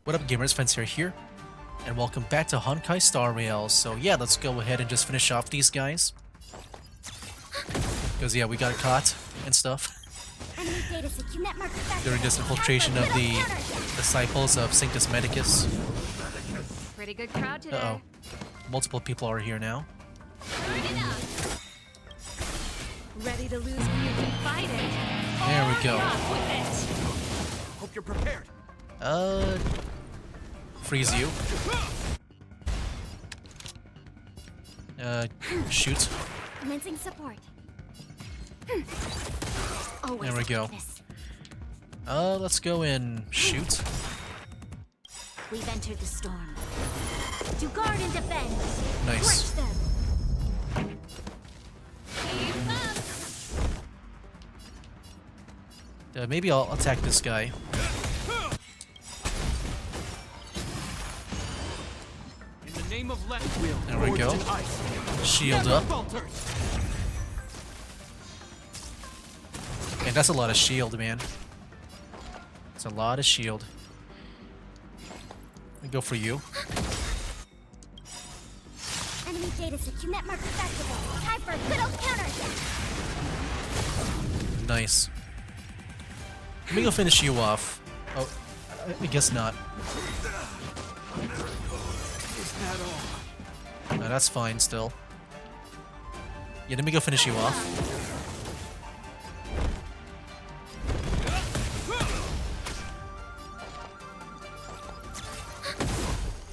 What up, gamers? Fencer here, and welcome back to Honkai Star Rail. So yeah, let's go ahead and just finish off these guys. Because yeah, we got caught and stuff during this infiltration of the disciples of Sanctus Medicus. Pretty good crowd today. Uh-oh. Multiple people are here now. Ready to lose when you can fight it. There we go. Hope you're prepared. Freeze you. Shoot. Commencing support. There we go. Let's go and shoot. We've entered the storm. To guard and defend. Nice. Crush them. Maybe I'll attack this guy. In the name of left wheel. There we go. Shield up. And that's a lot of shield, man. It's a lot of shield. I go for you. Enemy data secure. Netmark activate. Time for a good old counter. Nice. Let me go finish you off. Oh, I guess not. No, that's fine still. Yeah, let me go finish you off.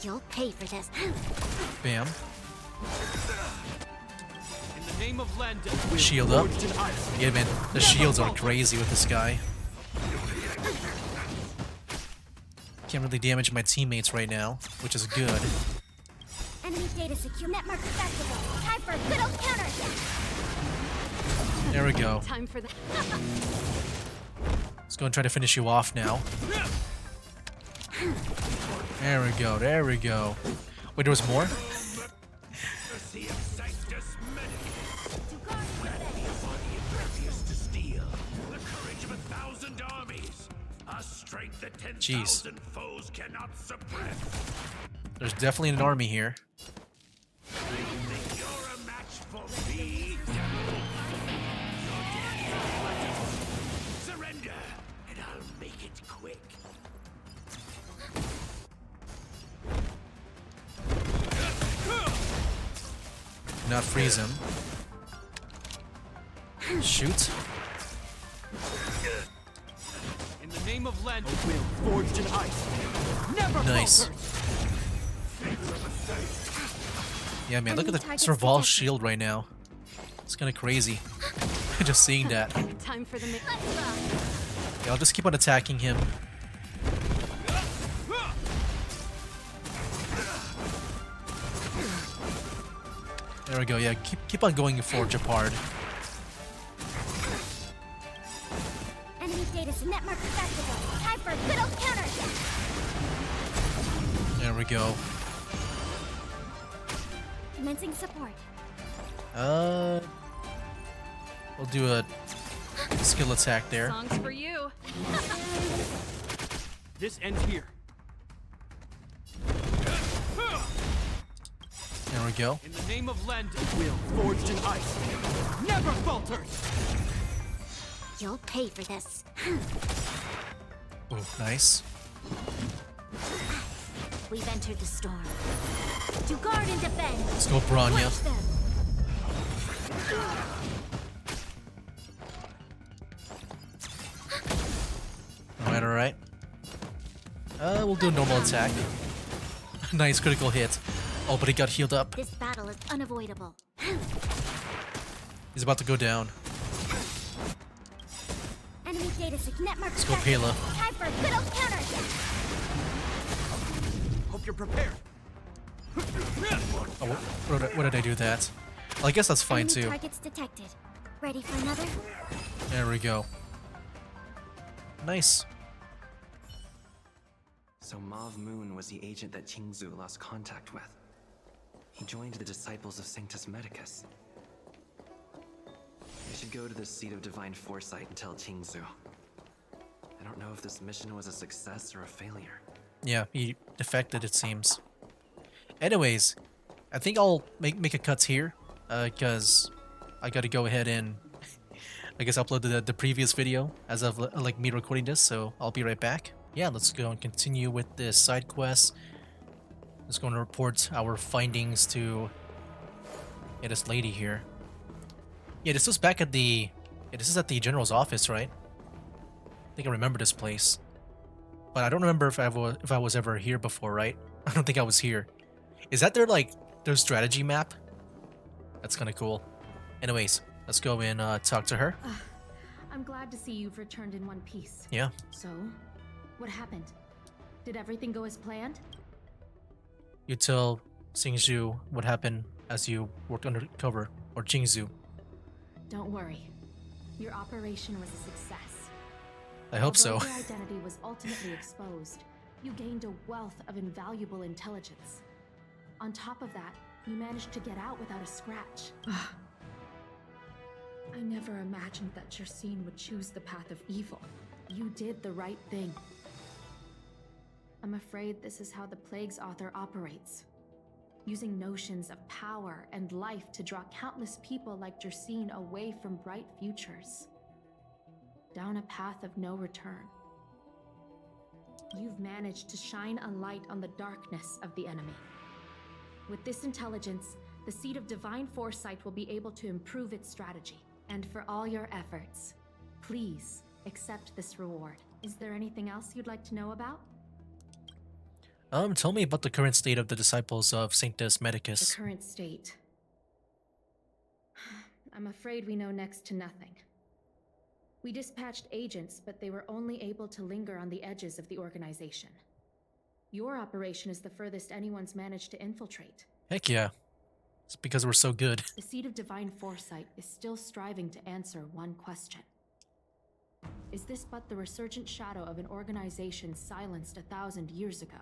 You'll pay for this. Bam. In the name of Landa. Shield up. Yeah, man, the shields are crazy with this guy. Can't really damage my teammates right now, which is good. Enemy data secure. Netmark activate. Time for a good old counter. There we go. Time for the. Let's go and try to finish you off now. There we go, there we go. Wait, there was more? Jeez. There's definitely an army here. Surrender, and I'll make it quick. Not freeze him. Shoot. In the name of Landa. Wheel forged in ice. Never Nice. falters. Yeah, man, look at the Serval shield right now. It's kind of crazy. Just seeing that. Time for the. Yeah, I'll just keep on attacking him. There we go. Yeah, keep on going Forge apart. Enemy data netmark activate. Time for a good old counter. There we go. Commencing support. We'll do a skill attack there. Songs for you. This ends here. There we go. In the name of Landa. Wheel forged in ice. Never falters. You'll pay for this. Oh, nice. We've entered the storm. To guard and defend. Let's go, Branya. Crush them. Alright, alright. We'll do a normal attack. Nice critical hit. Oh, but he got healed up. This battle is unavoidable. He's about to go down. Enemy data netmark. Let's go, Pela. Time for a good old counter. Hope you're prepared. Oh, what did I do that? Well, I guess that's fine Enemy too. targets detected. Ready for another? There we go. Nice. So Mauve Moon was the agent that Qingzu lost contact with. He joined the disciples of Sanctus Medicus. I should go to the seat of divine foresight and tell Qingzu. I don't know if this mission was a success or a failure. Yeah, he defected, it seems. Anyways, I think I'll make a cut here, because I gotta go ahead and I guess upload the previous video as of like me recording this, so I'll be right back. Yeah, let's go and continue with this side quest. Let's go and report our findings to this lady here. Yeah, this was back at the this is at the general's office, right? I think I remember this place, but I don't remember if I was ever here before, right? I don't think I was here. Is that their strategy map? That's kind of cool. Anyways, let's go and talk to her. I'm glad to see you've returned in one piece. Yeah. So, what happened? Did everything go as planned? You tell Xingzhu what happened as you worked undercover, or Jingzhu. Don't worry. Your operation was a success. I hope so. Although your identity was ultimately exposed, you gained a wealth of invaluable intelligence. On top of that, you managed to get out without a scratch. I never imagined that Jersine would choose the path of evil. You did the right thing. I'm afraid this is how the Plague's author operates. Using notions of power and life to draw countless people like Jersine away from bright futures. Down a path of no return. You've managed to shine a light on the darkness of the enemy. With this intelligence, the Seed of Divine Foresight will be able to improve its strategy. And for all your efforts, please accept this reward. Is there anything else you'd like to know about? Tell me about the current state of the disciples of Sanctus Medicus. The current state. I'm afraid we know next to nothing. We dispatched agents, but they were only able to linger on the edges of the organization. Your operation is the furthest anyone's managed to infiltrate. Heck yeah. It's because we're so good. The Seed of Divine Foresight is still striving to answer one question. Is this but the resurgent shadow of an organization silenced 1,000 years ago?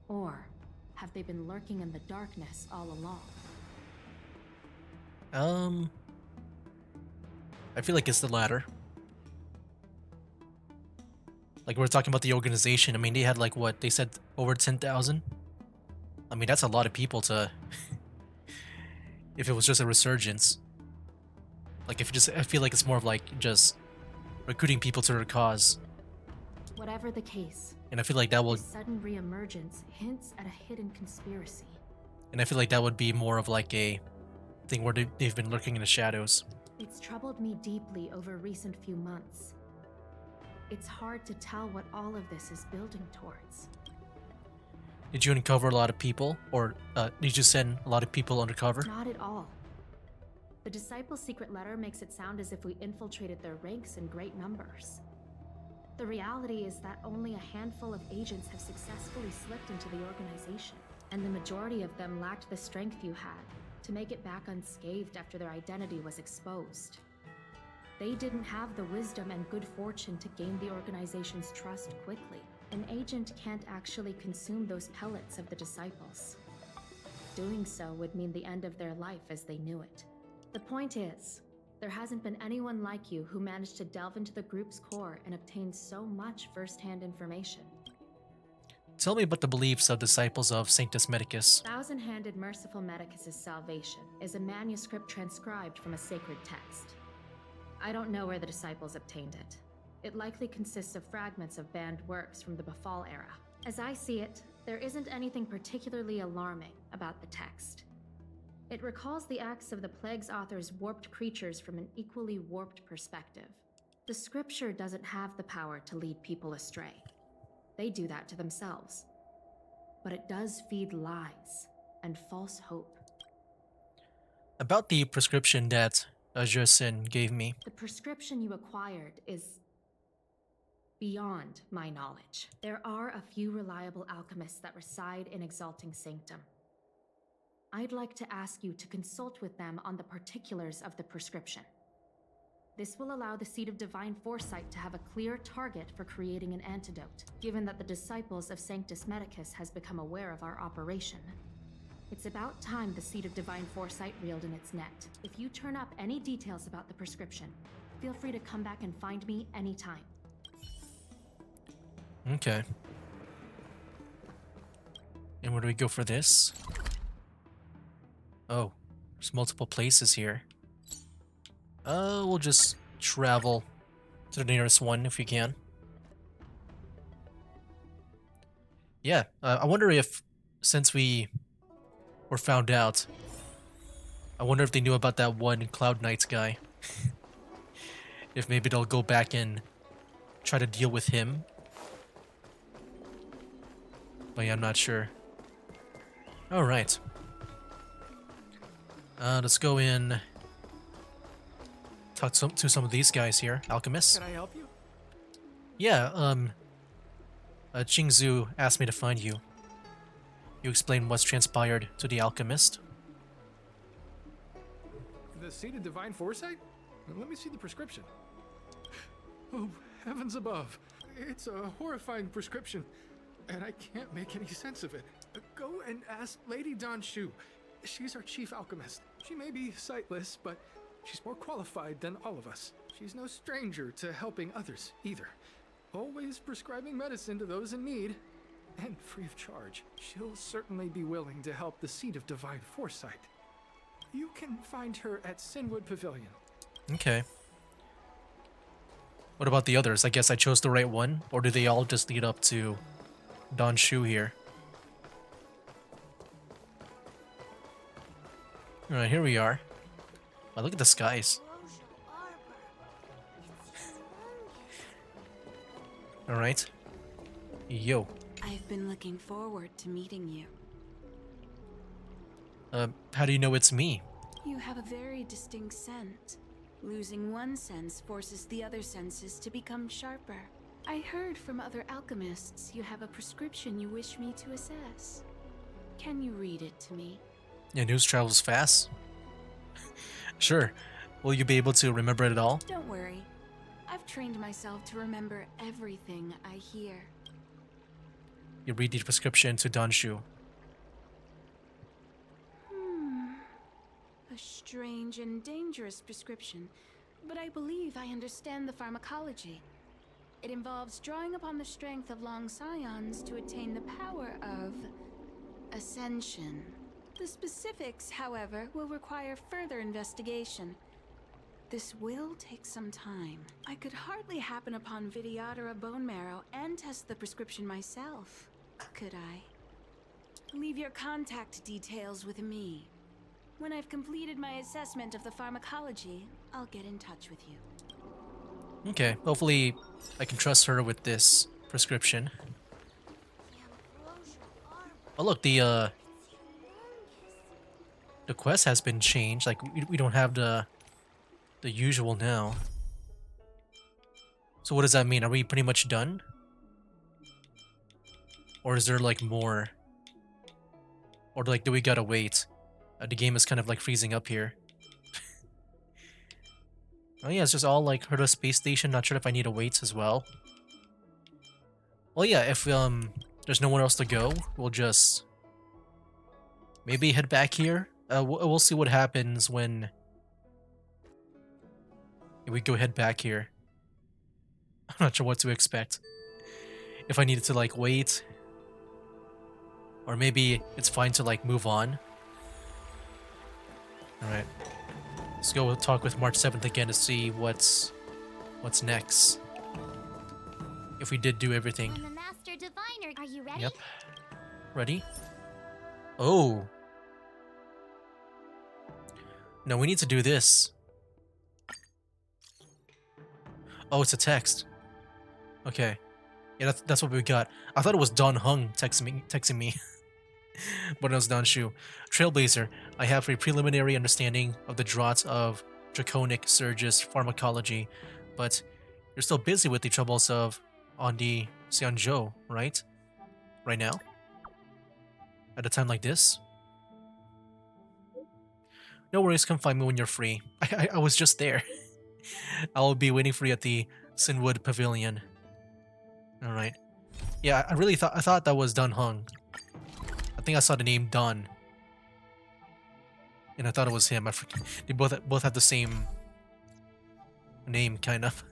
Or have they been lurking in the darkness all along? I feel like it's the latter. Like, we're talking about the organization. I mean, they had, like, what? They said over 10,000? I mean, that's a lot of people to... if it was just a resurgence. Like, if it just... I feel like it's more of, like, just recruiting people to their cause. Whatever the case, And I feel like that will... this sudden reemergence hints at a hidden conspiracy. And I feel like that would be more of, like, a thing where they've been lurking in the shadows. It's troubled me deeply over recent few months. It's hard to tell what all of this is building towards. Did you uncover a lot of people? Or did you send a lot of people undercover? Not at all. The Disciples' secret letter makes it sound as if we infiltrated their ranks in great numbers. The reality is that only a handful of agents have successfully slipped into the organization, and the majority of them lacked the strength you had to make it back unscathed after their identity was exposed. They didn't have the wisdom and good fortune to gain the organization's trust quickly. An agent can't actually consume those pellets of the Disciples. Doing so would mean the end of their life as they knew it. The point is, there hasn't been anyone like you who managed to delve into the group's core and obtain so much first-hand information. Tell me about the beliefs of disciples of Sanctus Medicus. Thousand-handed Merciful Medicus' salvation is a manuscript transcribed from a sacred text. I don't know where the disciples obtained it. It likely consists of fragments of banned works from the Befall era. As I see it, there isn't anything particularly alarming about the text. It recalls the acts of the Plague's author's warped creatures from an equally warped perspective. The scripture doesn't have the power to lead people astray. They do that to themselves. But it does feed lies and false hope. About the prescription that Jersin gave me. The prescription you acquired is beyond my knowledge. There are a few reliable alchemists that reside in Exalting Sanctum. I'd like to ask you to consult with them on the particulars of the prescription. This will allow the Seed of Divine Foresight to have a clear target for creating an antidote, given that the disciples of Sanctus Medicus has become aware of our operation. It's about time the Seed of Divine Foresight reeled in its net. If you turn up any details about the prescription, feel free to come back and find me anytime. Okay. And where do we go for this? Oh, there's multiple places here. We'll just travel to the nearest one if we can. Yeah, I wonder if, since we were found out, I wonder if they knew about that one Cloud Knights guy. If maybe they'll go back and try to deal with him. But yeah, I'm not sure. Alright. Let's go in. Talk to some of these guys here, alchemists. Can I help you? Yeah, Qingzu asked me to find you. You explain what's transpired to the alchemist. The seed of divine foresight? Let me see the prescription. Oh, heavens above. It's a horrifying prescription, and I can't make any sense of it. Go and ask Lady Dan Shu. She's our chief alchemist. She may be sightless, but she's more qualified than all of us. She's no stranger to helping others, either. Always prescribing medicine to those in need, and free of charge. She'll certainly be willing to help the seed of divine foresight. You can find her at Sinwood Pavilion. Okay. What about the others? I guess I chose the right one, or do they all just lead up to Dan Shu here? Alright, here we are. Wow, look at the skies. Alright. Yo. I've been looking forward to meeting you. How do you know it's me? You have a very distinct scent. Losing one sense forces the other senses to become sharper. I heard from other alchemists you have a prescription you wish me to assess. Can you read it to me? Yeah, news travels fast. Sure. Will you be able to remember it all? Don't worry. I've trained myself to remember everything I hear. You read the prescription to Dan Shu. A strange and dangerous prescription, but I believe I understand the pharmacology. It involves drawing upon the strength of long scions to attain the power of ascension. The specifics, however, will require further investigation. This will take some time. I could hardly happen upon Vidyadhara bone marrow and test the prescription myself, could I? Leave your contact details with me. When I've completed my assessment of the pharmacology, I'll get in touch with you. Okay, hopefully I can trust her with this prescription. Oh look, the quest has been changed. Like we don't have the usual now. So what does that mean? Are we pretty much done? Or is there like more? Or like do we gotta wait? The game is kind of like freezing up here. Oh yeah, it's just all like Herda Space Station. Not sure if I need to wait as well. Well yeah, if there's nowhere else to go, we'll just maybe head back here. We'll see what happens when we go head back here. I'm not sure what to expect. If I needed to like wait, or maybe it's fine to like move on. All right, let's go talk with March 7th again to see what's next. If we did do everything. I'm a master diviner. Are you ready? Yep. Ready? Oh. No, we need to do this. Oh, it's a text. Okay. Yeah, that's what we got. I thought it was Don Hung texting me. But it was Dan Shu. Trailblazer, I have a preliminary understanding of the draught of draconic surges pharmacology, but you're still busy with the troubles of Ondi Xianzhou, right? Right now? At a time like this? No worries, come find me when you're free. I was just there. I will be waiting for you at the Sinwood Pavilion. Alright. Yeah, I thought that was Dan Hung. I think I saw the name Don. And I thought it was him. They both have the same name, kind of.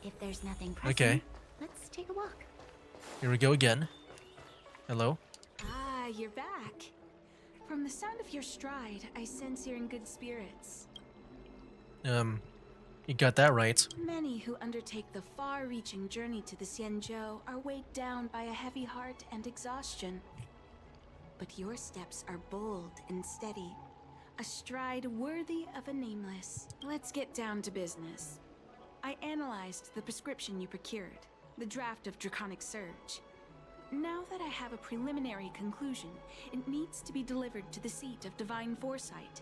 If there's nothing pressing, Okay. let's take a walk. Here we go again. Hello? Ah, you're back. From the sound of your stride, I sense you're in good spirits. You got that right. Many who undertake the far-reaching journey to the Xianzhou are weighed down by a heavy heart and exhaustion. But your steps are bold and steady, a stride worthy of a nameless. Let's get down to business. I analyzed the prescription you procured, the draft of Draconic Surge. Now that I have a preliminary conclusion, it needs to be delivered to the seat of Divine Foresight.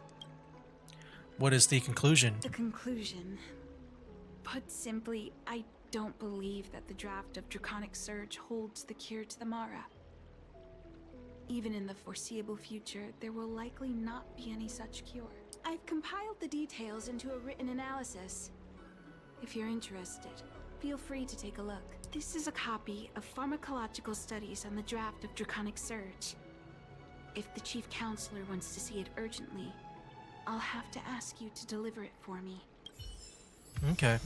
What is the conclusion? The conclusion. Put simply, I don't believe that the draft of Draconic Surge holds the cure to the Mara. Even in the foreseeable future, there will likely not be any such cure. I've compiled the details into a written analysis. If you're interested, feel free to take a look. This is a copy of pharmacological studies on the draft of Draconic Surge. If the Chief Counselor wants to see it urgently, I'll have to ask you to deliver it for me. Okay.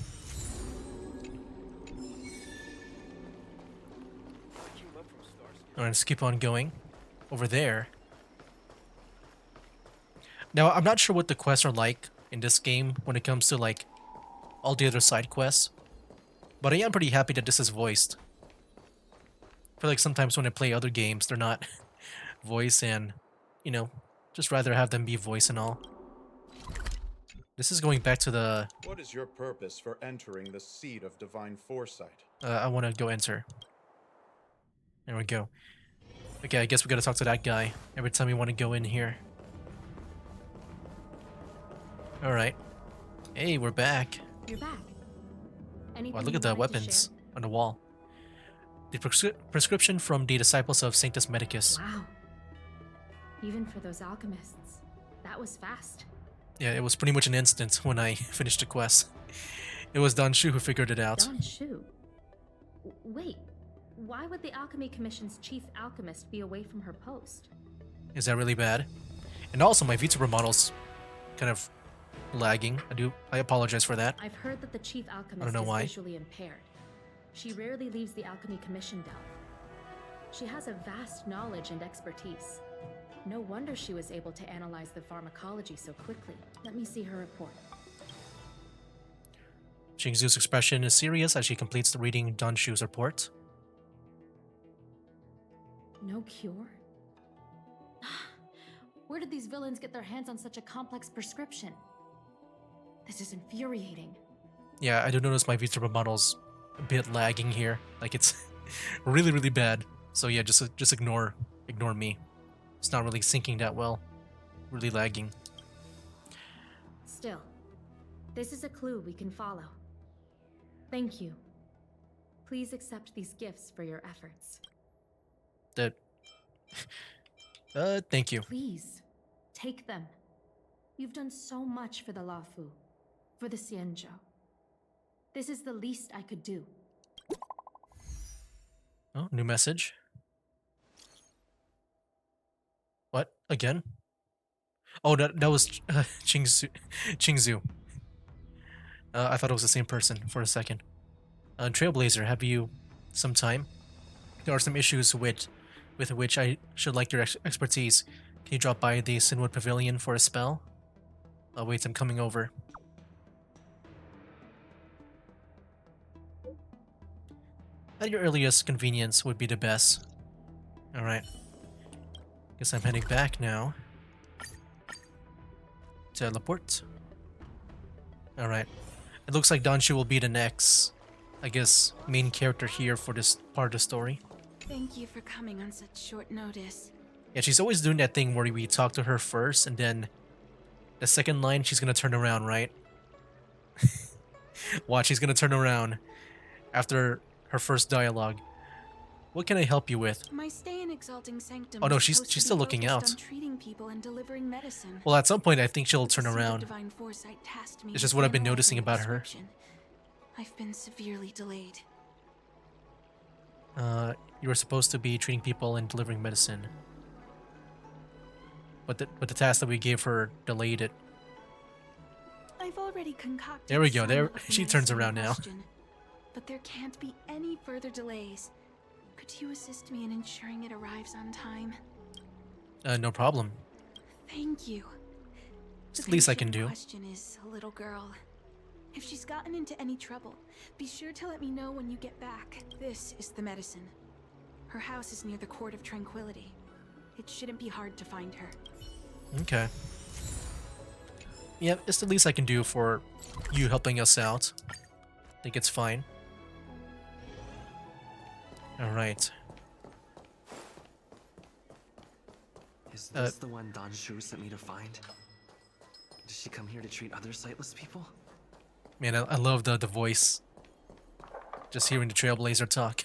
Alright, let's keep on going. Over there. Now, I'm not sure what the quests are like in this game when it comes to, like, all the other side quests. But I am pretty happy that this is voiced. I feel like sometimes when I play other games, they're not voiced and, you know, just rather have them be voiced and all. This is going back to the... What is your purpose for entering the seat of divine foresight? I want to go enter. There we go. Okay, I guess we gotta talk to that guy every time we want to go in here. Alright. Hey, we're back. You're back. Anything Wow, look you at the wanted to weapons share? on the wall. The prescription from the disciples of Sanctus Medicus. Wow. Even for those alchemists, that was fast. Yeah, it was pretty much an instant when I finished the quest. It was Dan Shu who figured it out. Don Shu. Wait, why would the Alchemy Commission's chief alchemist be away from her post? Is that really bad? And also, my VTuber model's kind of lagging. I apologize for that. I've heard that the chief alchemist I don't know is why. visually impaired. She rarely leaves the Alchemy Commission delve. She has a vast knowledge and expertise. No wonder she was able to analyze the pharmacology so quickly. Let me see her report. Qingzu's expression is serious as she completes the reading Dan Shu's report. No cure? Where did these villains get their hands on such a complex prescription? This is infuriating. Yeah, I do notice my VTuber model's a bit lagging here. Like, it's really, really bad. So yeah, just ignore me. It's not really syncing that well. Really lagging. Still, this is a clue we can follow. Thank you. Please accept these gifts for your efforts. Thank you. Please, take them. You've done so much for the Lafu, for the Xianzhou. This is the least I could do. Oh, new message. What? Again? Oh, that was Qingzu. I thought it was the same person for a second. Trailblazer, have you some time? There are some issues with which I should like your expertise. Can you drop by the Sinwood Pavilion for a spell? Oh wait, I'm coming over. At your earliest convenience would be the best. Alright. Guess I'm heading back now. Teleport. Alright. It looks like Danshu will be the next, I guess, main character here for this part of the story. Thank you for coming on such short notice. Yeah, she's always doing that thing where we talk to her first, and then the second line, she's gonna turn around, right? Watch, she's gonna turn around after her first dialogue. What can I help you with? My stay in Exalting Sanctum Oh no, was she's supposed to be still looking focused out. on treating people and delivering medicine. Well, at some point, I think she'll But the turn seat of around. Divine Foresight tasked me It's with just what I've been analyzing noticing the about her. prescription. I've been severely delayed. You were supposed to be treating people and delivering medicine. But the task that we gave her delayed it. I've already concocted. There we go, some there- of the she turns medicine in around now. question, but there can't be any further delays. Could you assist me in ensuring it arrives on time? No problem. Thank you. It's the least I can do. The question is a little girl. If she's gotten into any trouble, be sure to let me know when you get back. This is the medicine. Her house is near the Court of Tranquility. It shouldn't be hard to find her. Okay. Yeah, it's the least I can do for you helping us out. I think it's fine. Alright. Is this the one Don Shu sent me to find? Does she come here to treat other sightless people? Man, I love the voice. Just hearing the Trailblazer talk.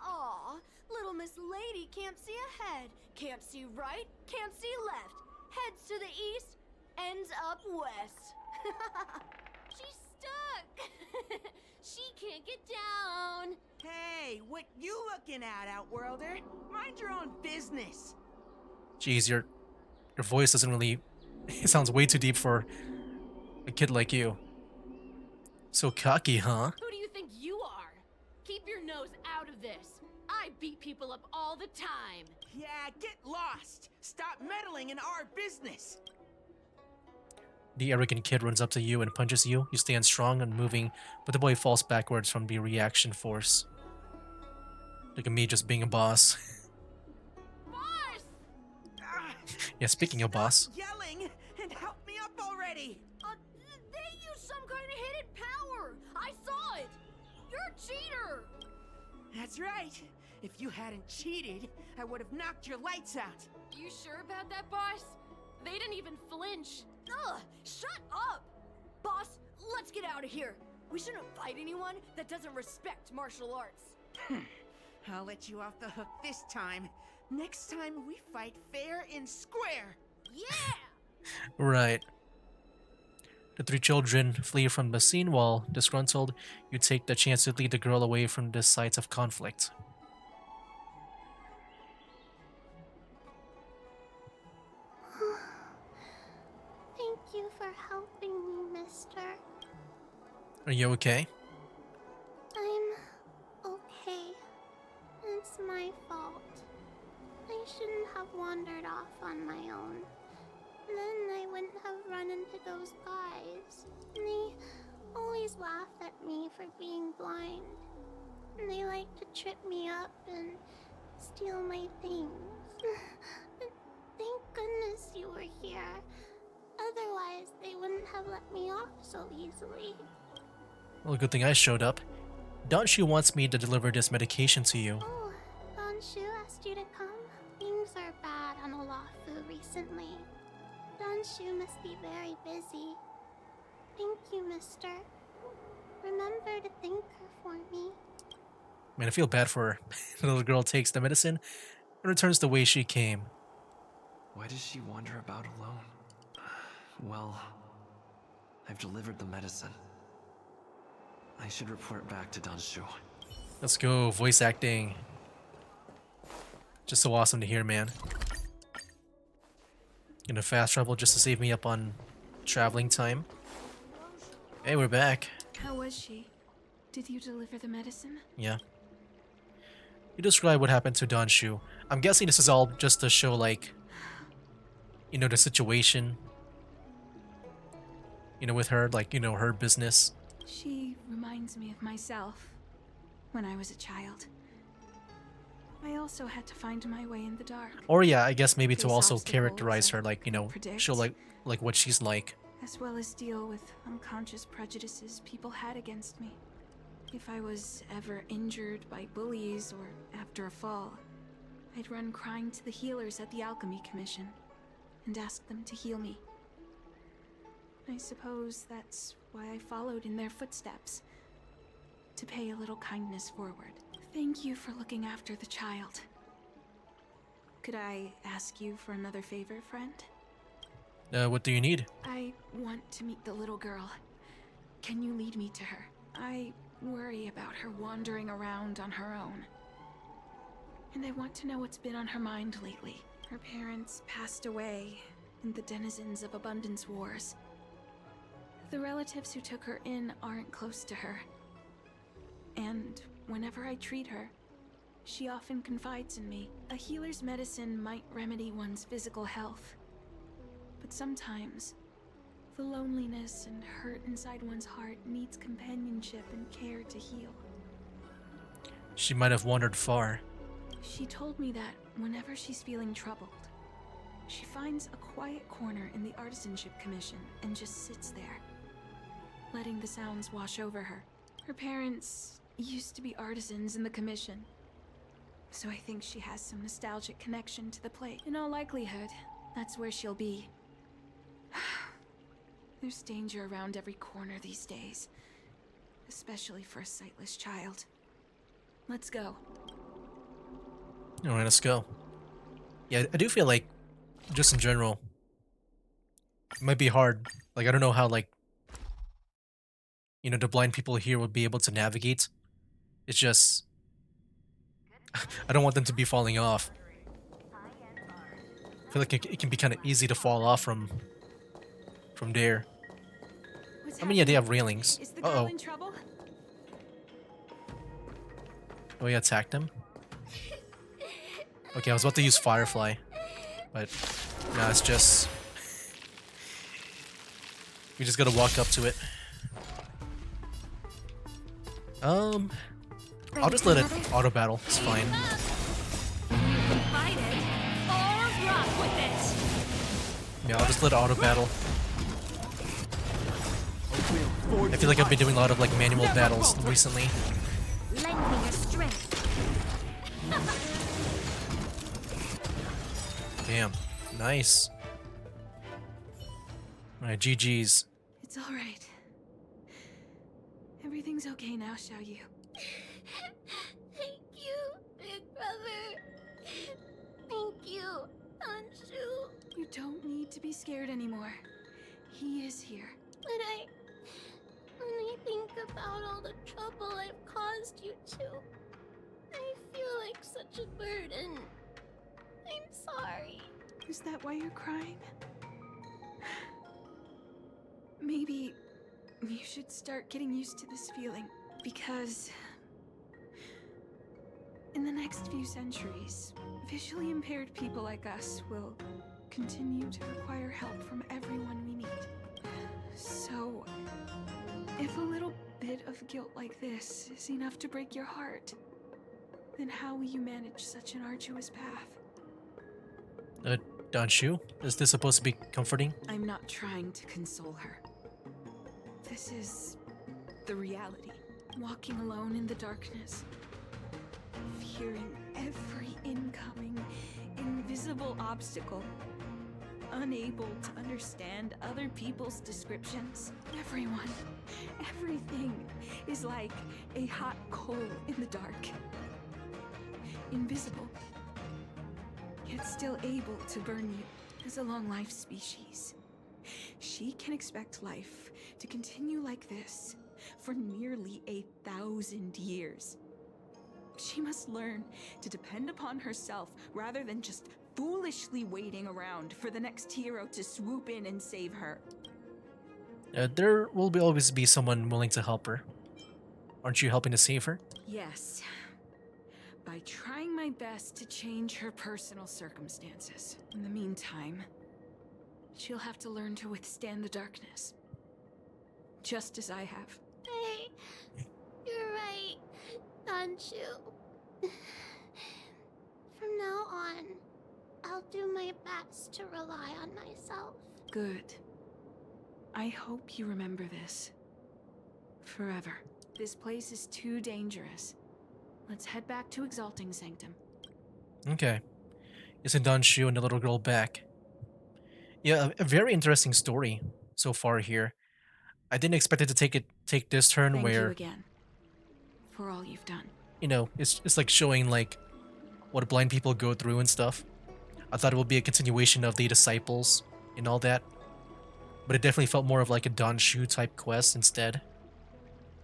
Aw, little Miss Lady can't see ahead, can't see right, can't see left. Heads to the east, ends up west. She's stuck. She can't get down. Hey, what you looking at, Outworlder? Mind your own business. Jeez, your voice doesn't really... It sounds way too deep for a kid like you. So cocky, huh? Who do you think you are? Keep your nose out of this. I beat people up all the time. Yeah, get lost. Stop meddling in our business. The arrogant kid runs up to you and punches you. You stand strong and moving, but the boy falls backwards from the reaction force. Look at me just being a boss. Boss! Yeah, speaking of boss. Yelling and help me up already. They used some kind of hidden power. I saw it. You're a cheater. That's right. If you hadn't cheated, I would have knocked your lights out. You sure about that, boss? They didn't even flinch. Ugh, shut up! Boss, let's get out of here. We shouldn't fight anyone that doesn't respect martial arts. I'll let you off the hook this time. Next time we fight fair and square. Yeah! Right. The three children flee from the scene while, disgruntled, you take the chance to lead the girl away from the sites of conflict. Thank you for helping me, mister. Are you okay? I'm okay. It's my fault. I shouldn't have wandered off on my own. Then I wouldn't have run into those guys. They always laugh at me for being blind. And they like to trip me up and steal my things. Thank goodness you were here. Otherwise, they wouldn't have let me off so easily. Well, good thing I showed up. Don Shu wants me to deliver this medication to you. Oh, Don Shu asked you to come? Things are bad on Olafu recently. Don Shu must be very busy. Thank you, mister. Remember to thank her for me. Man, I feel bad for her. The little girl takes the medicine and returns the way she came. Why does she wander about alone? Well, I've delivered the medicine. I should report back to Don Shu. Let's go, voice acting. Just so awesome to hear, man. Gonna fast travel just to save me up on traveling time. Hey, we're back. How was she? Did you deliver the medicine? Yeah. You describe what happened to Don Shu. I'm guessing this is all just to show, like, you know, the situation. You know, with her, like, you know, her business. She reminds me of myself when I was a child. I also had to find my way in the dark. Or yeah, I guess maybe to Face also obstacles characterize I her, like, you know, predict. show like what she's like. As well as deal with unconscious prejudices people had against me. If I was ever injured by bullies or after a fall, I'd run crying to the healers at the Alchemy Commission and ask them to heal me. I suppose that's why I followed in their footsteps, to pay a little kindness forward. Thank you for looking after the child. Could I ask you for another favor, friend? What do you need? I want to meet the little girl. Can you lead me to her? I worry about her wandering around on her own. And I want to know what's been on her mind lately. Her parents passed away in the denizens of Abundance Wars. The relatives who took her in aren't close to her. And whenever I treat her, she often confides in me. A healer's medicine might remedy one's physical health, but sometimes the loneliness and hurt inside one's heart needs companionship and care to heal. She might have wandered far. She told me that whenever she's feeling troubled, she finds a quiet corner in the Artisanship Commission and just sits there, letting the sounds wash over her. Her parents used to be artisans in the Commission, so I think she has some nostalgic connection to the place. In all likelihood, that's where she'll be. There's danger around every corner these days, especially for a sightless child. Let's go. Alright, let's go. Yeah, I do feel like, just in general, it might be hard. Like, I don't know how, like, you know, the blind people here would be able to navigate. It's just, I don't want them to be falling off. I feel like it can be kind of easy to fall off from there. I mean, yeah, they have railings. Is the girl Uh-oh. in trouble? Oh, we attacked them? Okay, I was about to use Firefly, but no, it's just... We just gotta walk up to it. I'll just let it auto battle. It's fine. Fight it or rock with it. Yeah, I'll just let it auto battle. I feel like I've been doing a lot of like manual battles recently. Lend me your strength. Damn, nice. Alright, GG's. It's all right. Everything's okay now, Xiaoyu. Thank you, big brother. Thank you, Anshu. You don't need to be scared anymore. He is here. But when I think about all the trouble I've caused you two, I feel like such a burden. I'm sorry. Is that why you're crying? Maybe you should start getting used to this feeling, because in the next few centuries, visually impaired people like us will continue to require help from everyone we meet. So, if a little bit of guilt like this is enough to break your heart, then how will you manage such an arduous path? Danshu? Is this supposed to be comforting? I'm not trying to console her. This is the reality. Walking alone in the darkness, fearing every incoming, invisible obstacle, unable to understand other people's descriptions. Everything is like a hot coal in the dark. Invisible, yet still able to burn you. As a long-life species, she can expect life to continue like this for nearly 1,000 years. She must learn to depend upon herself rather than just foolishly waiting around for the next hero to swoop in and save her. There will always be someone willing to help her. Aren't you helping to save her? Yes, by trying my best to change her personal circumstances. In the meantime, she'll have to learn to withstand the darkness, just as I have. Hey, you're right, Anshu. From now on, I'll do my best to rely on myself. Good. I hope you remember this. Forever. This place is too dangerous. Let's head back to Exalting Sanctum. Okay. You send Danshu and the little girl back. Yeah, a very interesting story so far here. I didn't expect it to take this turn Thank you where, again for all you've done. you know, it's like showing like what blind people go through and stuff. I thought it would be a continuation of the disciples and all that, but it definitely felt more of like a Danshu type quest instead,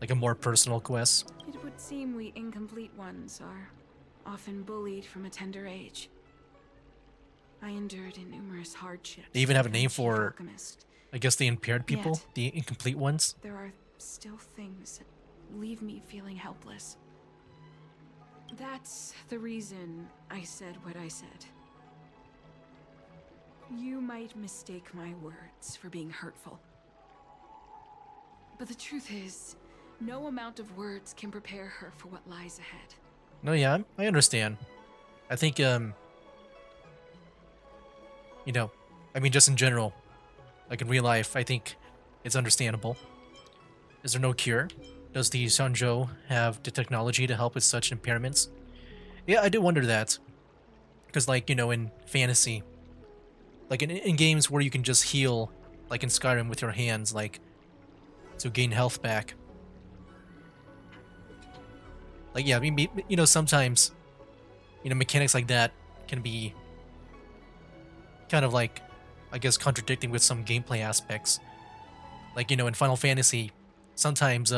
like a more personal quest. It would seem we incomplete ones are often bullied from a tender age. I endured numerous hardships. They even have a as name chief for, alchemist. I guess, the impaired people, Yet, the incomplete ones. there are still things that leave me feeling helpless. That's the reason I said what I said. You might mistake my words for being hurtful. But the truth is, no amount of words can prepare her for what lies ahead. No, yeah, I understand. I think, you know, I mean, just in general, like in real life, I think it's understandable. Is there no cure? Does the Sanjo have the technology to help with such impairments? Yeah, I do wonder that. Because, like, you know, in fantasy, like in games where you can just heal, like in Skyrim with your hands, like, to gain health back. Like, yeah, I mean, you know, sometimes, you know, mechanics like that can be kind of like, I guess, contradicting with some gameplay aspects. Like, you know, in Final Fantasy, sometimes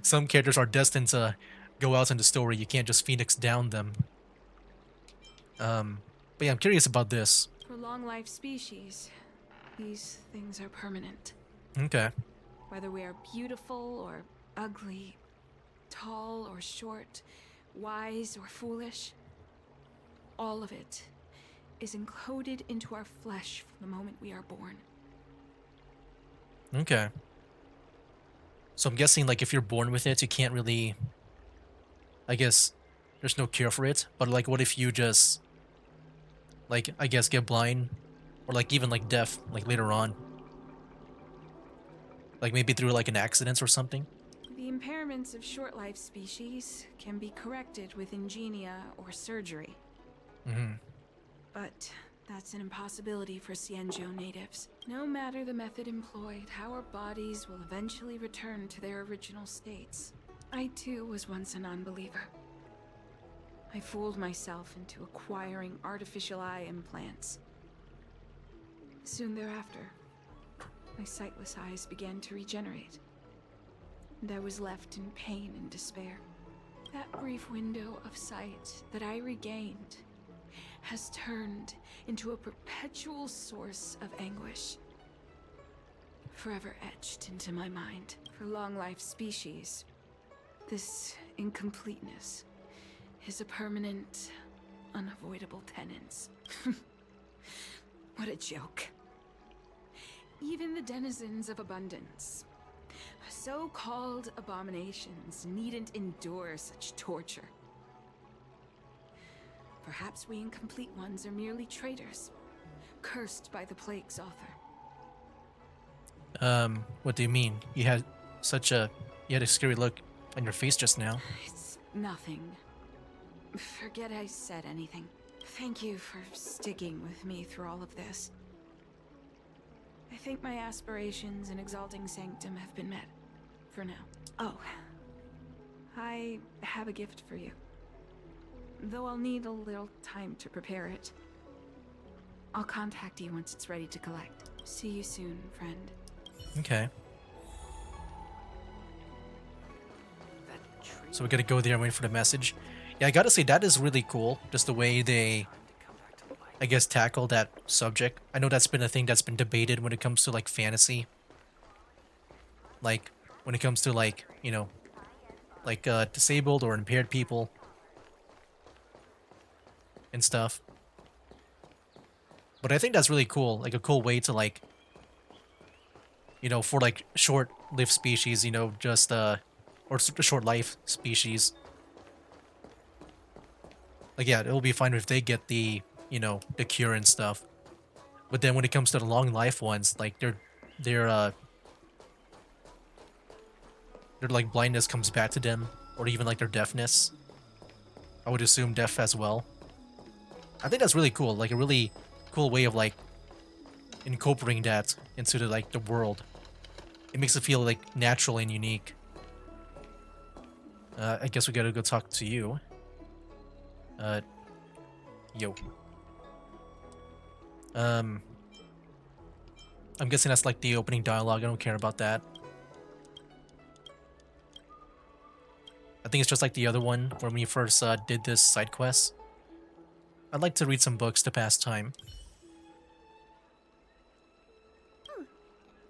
some characters are destined to go out in the story. You can't just Phoenix down them. But yeah, I'm curious about this. For long-life species, these things are permanent. Okay. Whether we are beautiful or ugly, tall or short, wise or foolish, all of it is encoded into our flesh from the moment we are born. Okay. So I'm guessing, like, if you're born with it, you can't really... I guess there's no cure for it, but, like, what if you just, like, I guess get blind? Or, like, even, like, deaf, like, later on? Like, maybe through, like, an accident or something? The impairments of short-life species can be corrected with ingenia or surgery. Mm-hmm. But that's an impossibility for Cienjo natives. No matter the method employed, our bodies will eventually return to their original states. I too was once a non-believer. I fooled myself into acquiring artificial eye implants. Soon thereafter, my sightless eyes began to regenerate, and I was left in pain and despair. That brief window of sight that I regained has turned into a perpetual source of anguish, forever etched into my mind. For long-life species, this incompleteness is a permanent, unavoidable tenance. What a joke. Even the denizens of abundance, so-called abominations, needn't endure such torture. Perhaps we incomplete ones are merely traitors, cursed by the plague's author. What do you mean? You had a scary look on your face just now. It's nothing. Forget I said anything. Thank you for sticking with me through all of this. I think my aspirations in exalting Sanctum have been met. For now. Oh. I have a gift for you. Though I'll need a little time to prepare it. I'll contact you once it's ready to collect. See you soon, friend. Okay. So we gotta go there and wait for the message. Yeah, I gotta say, that is really cool. Just the way they, I guess, tackle that subject. I know that's been a thing that's been debated when it comes to, like, fantasy. Like, when it comes to, like, you know, like, disabled or impaired people. And stuff. But I think that's really cool. Like, a cool way to, like, you know, for, like, short-lived species, you know, just, or short-life species. Like, yeah, it'll be fine if they get the, you know, the cure and stuff. But then when it comes to the long-life ones, like, their like, blindness comes back to them. Or even, like, their deafness. I would assume deaf as well. I think that's really cool. Like, a really cool way of, like, incorporating that into the, like, the world. It makes it feel, like, natural and unique. I guess we gotta go talk to you. Yo. I'm guessing that's, like, the opening dialogue. I don't care about that. I think it's just like the other one when we first did this side quest. I'd like to read some books to pass time.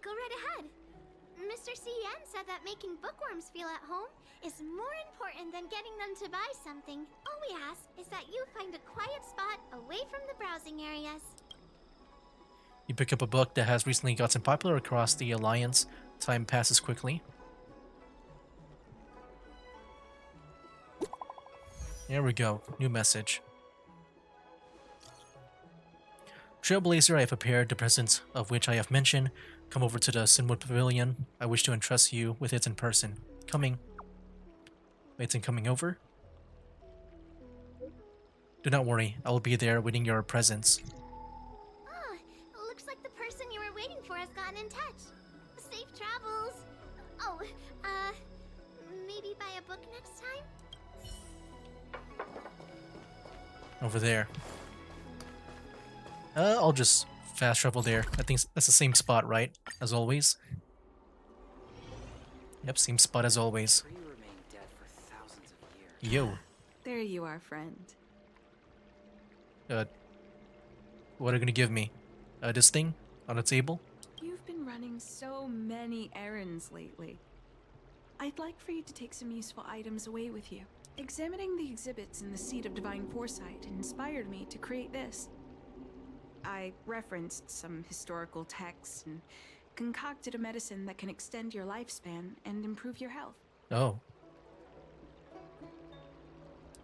Go right ahead. Mr. CN said that making bookworms feel at home is more important than getting them to buy something. All we ask is that you find a quiet spot away from the browsing areas. You pick up a book that has recently gotten popular across the Alliance. Time passes quickly. There we go. New message. Trailblazer, I have prepared the presents of which I have mentioned. Come over to the Sinwood Pavilion. I wish to entrust you with it in person. Coming. Wait, in coming over? Do not worry. I will be there waiting your presents. Ah, looks like the person you were waiting for has gotten in touch. Safe travels. Oh, maybe buy a book next time? Over there. I'll just fast travel there. I think that's the same spot, right? As always. Yep, same spot as always. Yo. There you are, friend. What are you gonna give me? This thing on the table? You've been running so many errands lately. I'd like for you to take some useful items away with you. Examining the exhibits in the Seat of Divine Foresight inspired me to create this. I referenced some historical texts and concocted a medicine that can extend your lifespan and improve your health. Oh.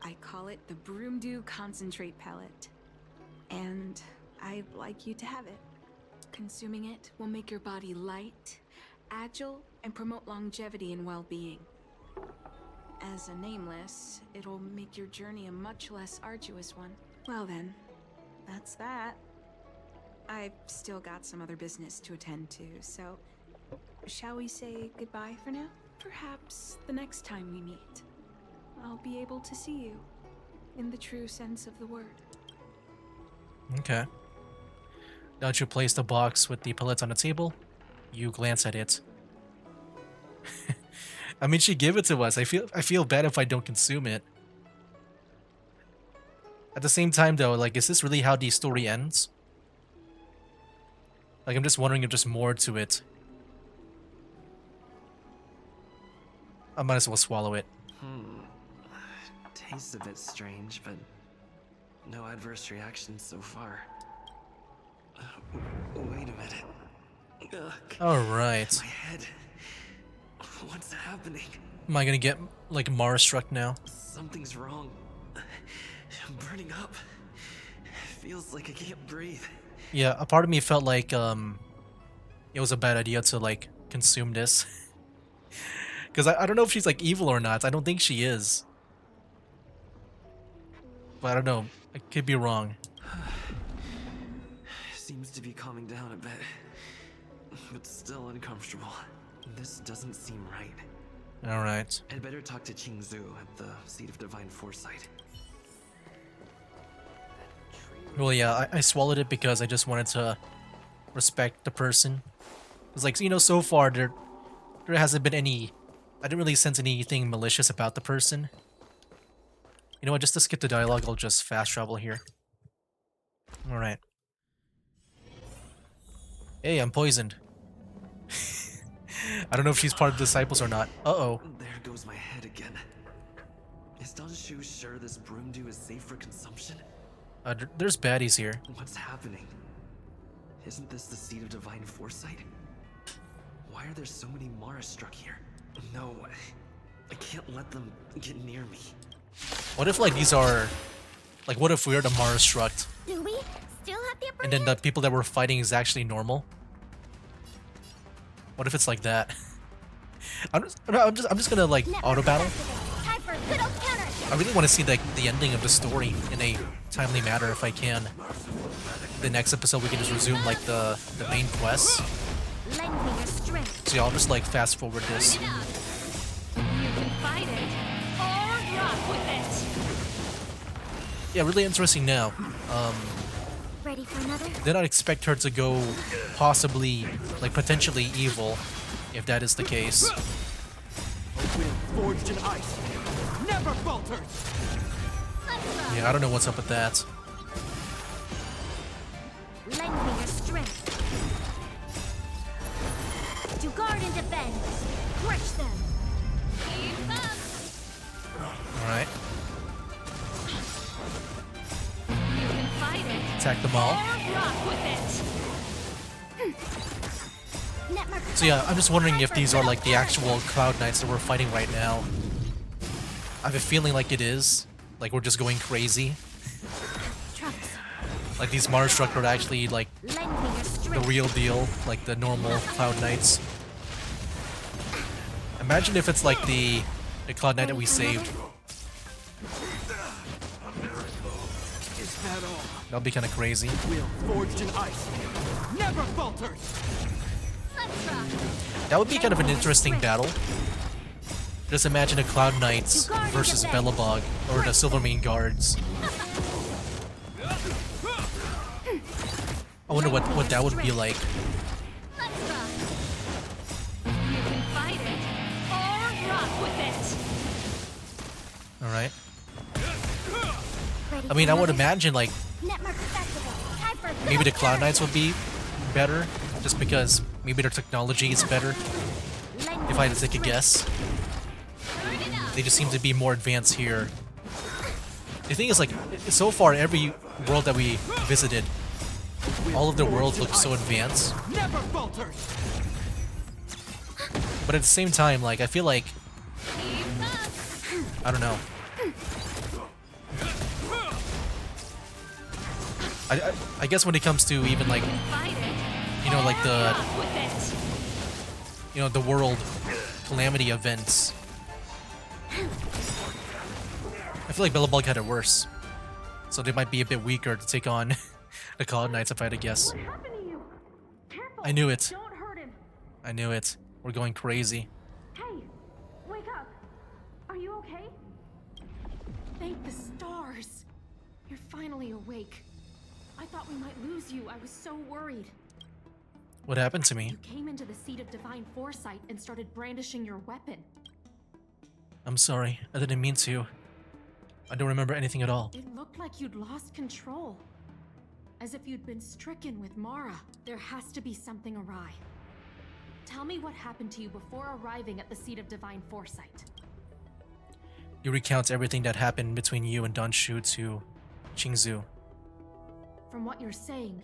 I call it the Broomdew Concentrate Pellet. And I'd like you to have it. Consuming it will make your body light, agile, and promote longevity and well-being. As a nameless, it'll make your journey a much less arduous one. Well then, that's that. I've still got some other business to attend to, so shall we say goodbye for now? Perhaps the next time we meet, I'll be able to see you in the true sense of the word. Okay. Now that you place the box with the pellets on the table, you glance at it. I mean, she gave it to us. I feel bad if I don't consume it. At the same time, though, like, is this really how the story ends? Like, I'm just wondering if there's more to it. I might as well swallow it. Tastes a bit strange, but no adverse reactions so far. Wait a minute. Alright. My head. What's happening? Am I gonna get, like, Mars struck now? Something's wrong. I'm burning up. Feels like I can't breathe. Yeah, a part of me felt like, it was a bad idea to, like, consume this. Because I don't know if she's, like, evil or not. I don't think she is. But I don't know. I could be wrong. Seems to be calming down a bit. But still uncomfortable. This doesn't seem right. Alright. I'd better talk to Qingzu at the Seat of Divine Foresight. Well, yeah, I swallowed it because I just wanted to respect the person. It's like, you know, so far there hasn't been any... I didn't really sense anything malicious about the person. You know what, just to skip the dialogue, I'll just fast travel here. Alright. Hey, I'm poisoned. I don't know if she's part of the disciples or not. Uh-oh. There goes my head again. Is Danshu sure this broomdew is safe for consumption? There's baddies here. What's happening? Isn't this the Seat of Divine Foresight? Why are there so many Mara struck here? No, I can't let them get near me. What if, like, these are... Like, what if we're the Mara struck? Do we still have the upper And then the people that we're fighting is actually normal? What if it's like that? I'm just gonna, like, auto battle. Time for a good old counter. I really want to see the ending of the story in a timely manner if I can. The next episode we can just resume, like, the main quests. Lend me your strength. So yeah, I'll just, like, fast forward this. You can fight it or rock with it. Yeah, really interesting now. Ready for another? Did not expect her to go possibly, like, potentially evil, if that is the case. Forged in ice, never falters. Yeah, I don't know what's up with that. Lend me your strength. To guard and defend. Crush them. Keep up. Alright. You can fight it. Attack them all. Or rock with it. So yeah, I'm just wondering if these are like the actual Cloud Knights that we're fighting right now. I have a feeling like it is. Like we're just going crazy. Like these Marstruck are actually like the real deal, like the normal Cloud Knights. Imagine if it's like the Cloud Knight that we saved. Is that all? That'd be kind of crazy. Will forged in ice never falters. Let's rock. That would be kind of an interesting battle. Just imagine a Cloud Knights versus Belobog, or the Silvermane Guards. I wonder what that would be like. Let's rock. You can fight it. Or rock with it. Alright. I mean, I would imagine, like, maybe the Cloud Knights would be better, just because maybe their technology is better, if I had to take a guess. They just seem to be more advanced here. The thing is, like, so far, every world that we visited, all of the worlds look so advanced. Never falters. But at the same time, like, I feel like... I don't know. I guess when it comes to even, like, you know, like the... You know, the world calamity events. I feel like Belobog had it worse. So they might be a bit weaker to take on the Cloud Knights if I had to guess. What happened to you? Careful. I knew it. Don't hurt him. I knew it. We're going crazy. Hey, wake up. Are you okay? Thank the stars. You're finally awake. I thought we might lose you. I was so worried. What happened to me? You came into the seat of divine foresight and started brandishing your weapon. I'm sorry. I didn't mean to. I don't remember anything at all. It looked like you'd lost control. As if you'd been stricken with Mara. There has to be something awry. Tell me what happened to you before arriving at the seat of divine foresight. You recount everything that happened between you and Donshu to Qingzu. From what you're saying,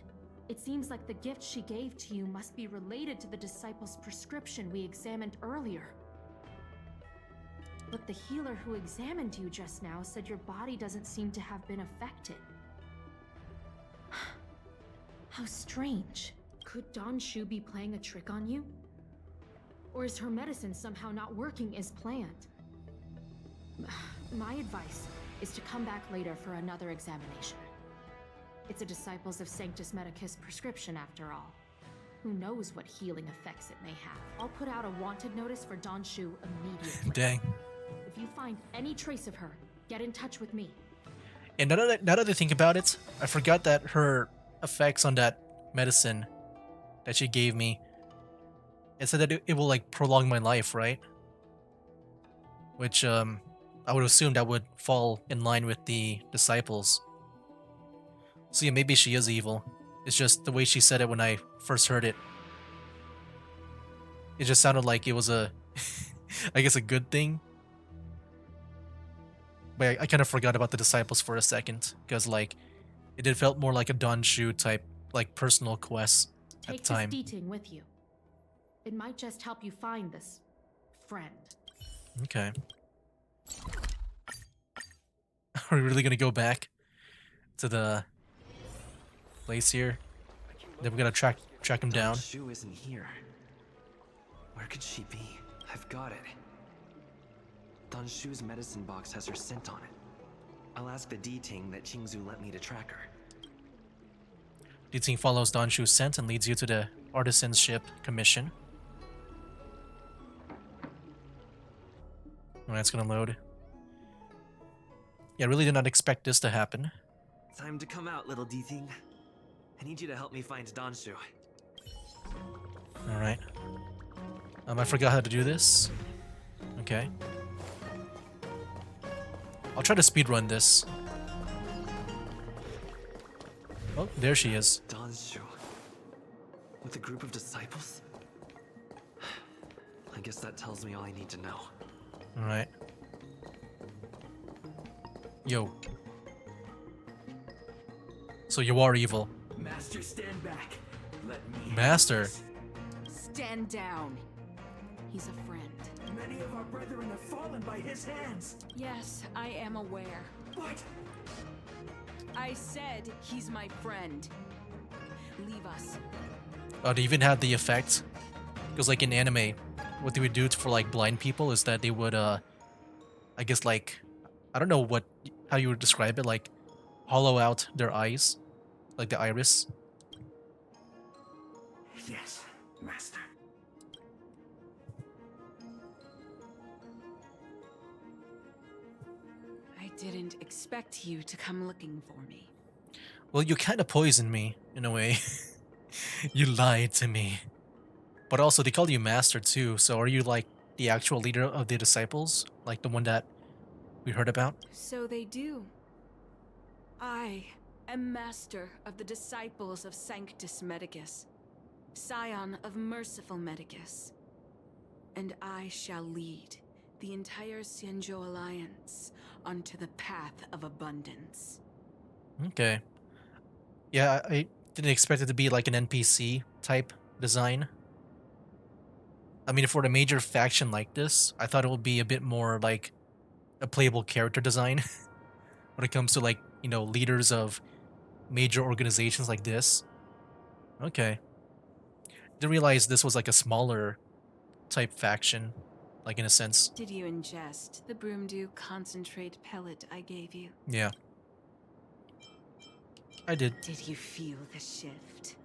it seems like the gift she gave to you must be related to the disciple's prescription we examined earlier. But the healer who examined you just now said your body doesn't seem to have been affected. How strange. Could Donshu be playing a trick on you? Or is her medicine somehow not working as planned? My advice is to come back later for another examination. It's a Disciples of Sanctus Medicus prescription after all. Who knows what healing effects it may have. I'll put out a wanted notice for Donshu immediately. Dang. If you find any trace of her, get in touch with me. And now that I think about it, I forgot that her effects on that medicine that she gave me, it said that it will like prolong my life, right? Which I would assume that would fall in line with the disciples. So yeah, maybe she is evil. It's just the way she said it when I first heard it. It just sounded like it was a, I guess, a good thing. But I kind of forgot about the disciples for a second, because like, it did felt more like a Donshu type, like personal quest at the time. Take this Deeting with you. It might just help you find this friend. Okay. Are we really gonna go back to the place here? Then we're gonna track him down. Shu isn't here. Where could she be? I've got it. Shu's medicine box has her scent on it. I'll ask the Deeting that Qingzu lent me to track her. Deeting follows Donshu's scent and leads you to the artisan's ship commission. Oh, that's gonna load. Yeah, I really did not expect this to happen. Time to come out, little Deeting. I need you to help me find Donshu. Alright. I forgot how to do this. Okay. I'll try to speedrun this. Oh, there she is. Donshu. With a group of disciples? I I guess that tells me all I need to know. Alright. Yo. So you are evil. Master, stand back. Let me. Master. Stand down. He's a friend. Many of our brethren have fallen by his hands. Yes, I am aware. What? I said he's my friend. Leave us. Oh, they even had the effect. Because like in anime, what they would do for like blind people is that they would I guess like, I don't know how you would describe it, like hollow out their eyes, like the iris. Yes, Master. I didn't expect you to come looking for me. Well, you kind of poisoned me in a way. You lied to me. But also, they call you master too, so are you like the actual leader of the disciples? Like the one that we heard about? So they do. I am master of the disciples of Sanctus Medicus, scion of merciful Medicus. And I shall lead the entire Xianzhou Alliance onto the path of abundance. Okay. Yeah, I didn't expect it to be like an NPC type design. I mean, for a major faction like this, I thought it would be a bit more like a playable character design when it comes to like, you know, leaders of major organizations like this. Okay. Didn't realize this was like a smaller type faction, like in a sense. Did you ingest the Broomdew concentrate pellet I gave you? Yeah. I did. Did you feel the shift?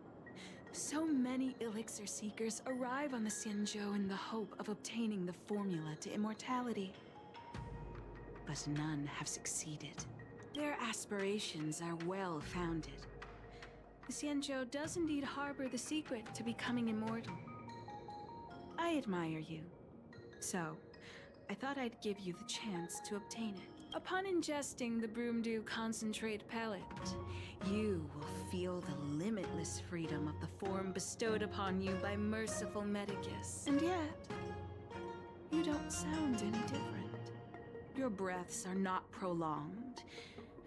So many elixir seekers arrive on the Xianzhou in the hope of obtaining the formula to immortality. But none have succeeded. Their aspirations are well founded. The Xianzhou does indeed harbor the secret to becoming immortal. I admire you. So, I thought I'd give you the chance to obtain it. Upon ingesting the Broomdew concentrate pellet, you will feel the limitless freedom of the form bestowed upon you by merciful Medicus. And yet, you don't sound any different. Your breaths are not prolonged,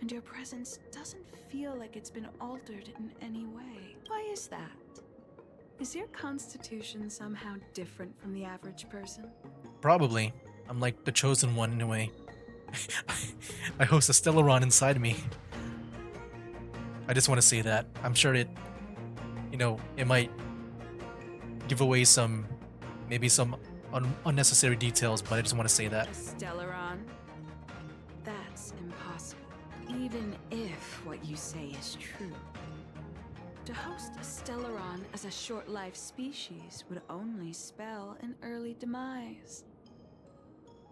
and your presence doesn't feel like it's been altered in any way. Why is that? Is your constitution somehow different from the average person? Probably. I'm like the chosen one in a way. I host a Stellaron inside me. I just want to say that. I'm sure it, you know, it might give away some, maybe some unnecessary details, but I just want to say that. A Stellaron? That's impossible. Even if what you say is true. To host a Stellaron as a short-lived species would only spell an early demise.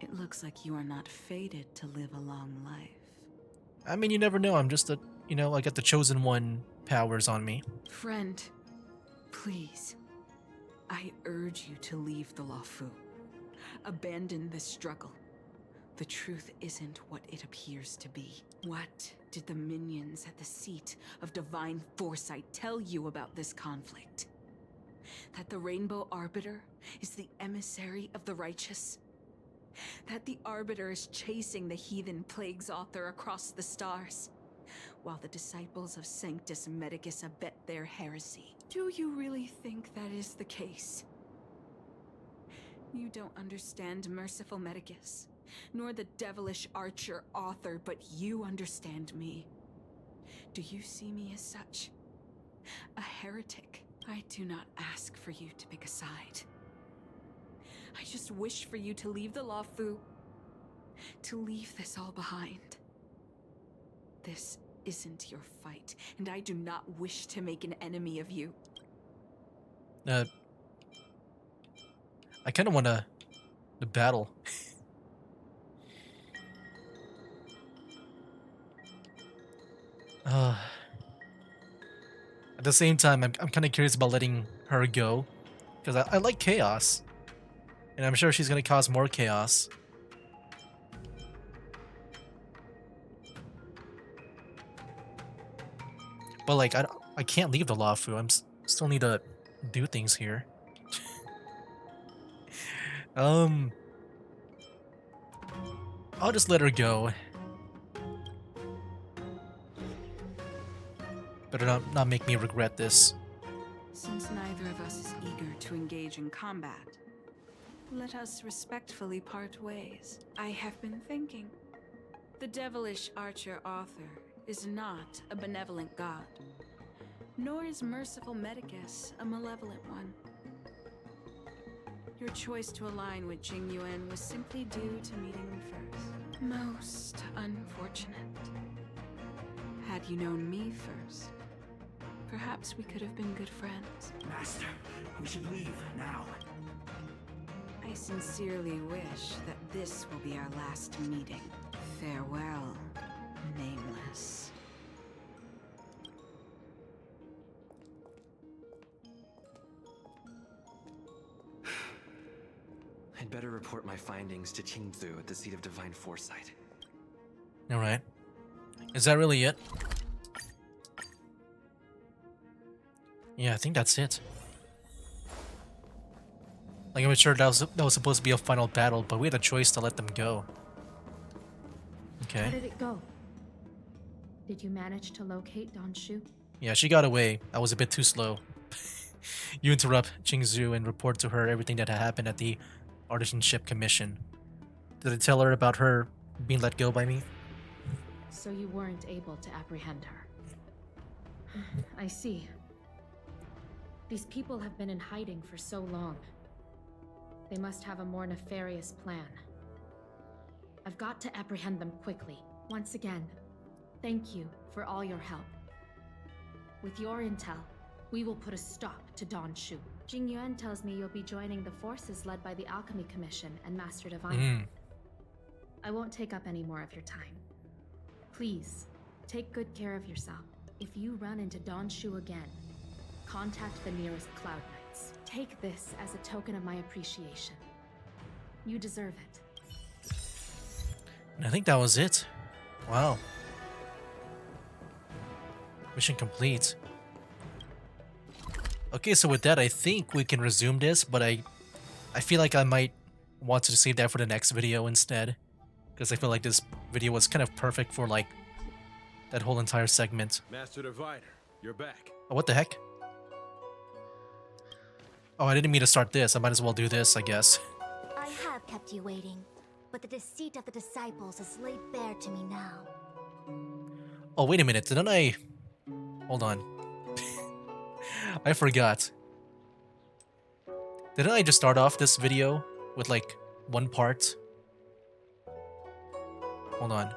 It looks like you are not fated to live a long life. I mean, you never know. I'm just a, you know, I got the chosen one powers on me. Friend, please. I urge you to leave the Luofu. Abandon this struggle. The truth isn't what it appears to be. What did the minions at the seat of divine foresight tell you about this conflict? That the Rainbow Arbiter is the emissary of the righteous? That the Arbiter is chasing the heathen plague's author across the stars, while the disciples of Sanctus Medicus abet their heresy? Do you really think that is the case? You don't understand merciful Medicus, nor the devilish archer author, but you understand me. Do you see me as such? A heretic? I do not ask for you to pick a side. I just wish for you to leave the Luofu, to leave this all behind. This isn't your fight, and I do not wish to make an enemy of you. I kind of want to battle. At the same time, I'm kind of curious about letting her go, because I like chaos. And I'm sure she's going to cause more chaos. But like, I can't leave the Luofu. Still need to do things here. I'll just let her go. Better not make me regret this. Since neither of us is eager to engage in combat, let us respectfully part ways. I have been thinking. The devilish archer author is not a benevolent god, nor is merciful Medicus a malevolent one. Your choice to align with Jing Yuan was simply due to meeting me first. Most unfortunate. Had you known me first, perhaps we could have been good friends. Master, we should leave now. I sincerely wish that this will be our last meeting. Farewell, Nameless. I'd better report my findings to Qingzu at the seat of divine foresight. Alright. Is that really it? Yeah, I think that's it. Like, I'm sure that was supposed to be a final battle, but we had a choice to let them go. How Okay. did it go? Did you manage to locate Don Shu? Yeah, she got away. I was a bit too slow. You interrupt Qingzu and report to her everything that had happened at the Artisanship Commission. Did I tell her about her being let go by me? So you weren't able to apprehend her. I see. These people have been in hiding for so long. They must have a more nefarious plan. I've got to apprehend them quickly. Once again, thank you for all your help. With your intel, we will put a stop to Don Shu. Jing Yuan tells me you'll be joining the forces led by the Alchemy Commission and Master Divine. I won't take up any more of your time. Please, take good care of yourself. If you run into Don Shu again, contact the nearest Cloud Knights. Take this as a token of my appreciation. You deserve it. And I think that was it. Wow. Mission complete. Okay, so with that, I think we can resume this, but I feel like I might want to save that for the next video instead. Because I feel like this video was kind of perfect for, like, that whole entire segment. Master Diviner, you're back. Oh, what the heck? Oh, I didn't mean to start this. I might as well do this, I guess. I have kept you waiting, but the deceit of the disciples is laid bare to me now. Oh, wait a minute. Didn't I... Hold on. I forgot. Didn't I just start off this video with, like, one part? Hold on.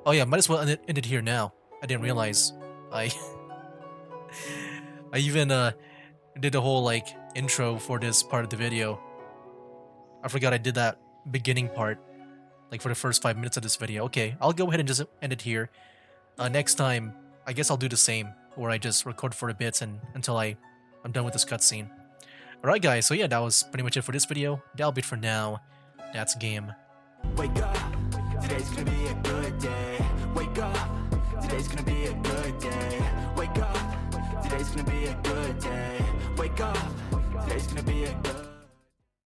Oh yeah, might as well end it here now. I didn't realize. I even did the whole, like, intro for this part of the video. I forgot I did that beginning part, like, for the first 5 minutes of this video. Okay, I'll go ahead and just end it here. Next time, I guess I'll do the same, where I just record for a bit and until I'm done with this cutscene. Alright guys, so yeah, that was pretty much it for this video. That'll be it for now. That's game. Wake up, today's gonna be a good day. Wake up, today's gonna be a good day. Wake up, today's gonna be a good day.